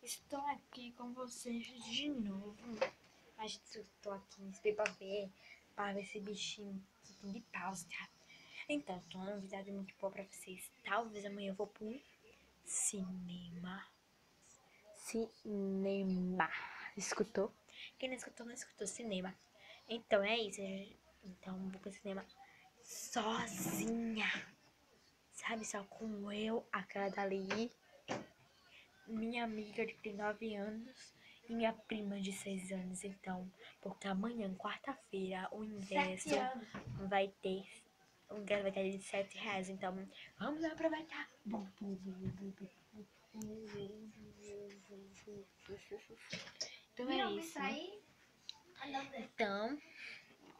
Estou aqui com vocês de novo. Mas estou aqui nesse PPV para ver esse bichinho que tem de pausa, tá? Então, tô uma novidade muito boa pra vocês. Talvez amanhã eu vou pro cinema. Cinema. Escutou? Quem não escutou, não escutou. Cinema. Então é isso. Então vou pro cinema sozinha. Sabe, só com eu, a cara dali, minha amiga que tem 9 anos e minha prima de 6 anos. Então, porque amanhã, quarta-feira, o ingresso vai ter. O ingresso vai ter de R$7. Então, vamos aproveitar. Então é isso. Então,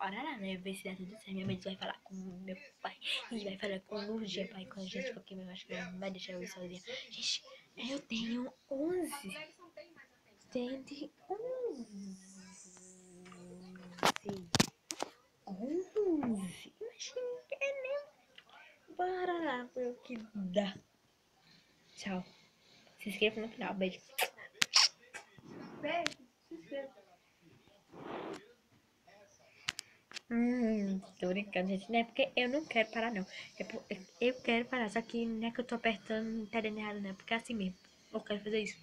ora lá, né? Ver se dá tudo certo. Minha mãe vai falar com meu pai. A gente vai falar com o Lurgia, pai, com a gente, porque meu acho que não vai deixar eu ir sozinha. Gente, eu tenho 11. Tenho 11. 11. Imagina, né? Bora lá ver o que dá. Tchau. Se inscreva no final. Beijo. Beijo. Se inscreva. Tô brincando, gente. Não é porque eu não quero parar, não. Eu quero parar, só que não é que eu tô apertando, não tá dando errado, não. É porque é assim mesmo. Eu quero fazer isso.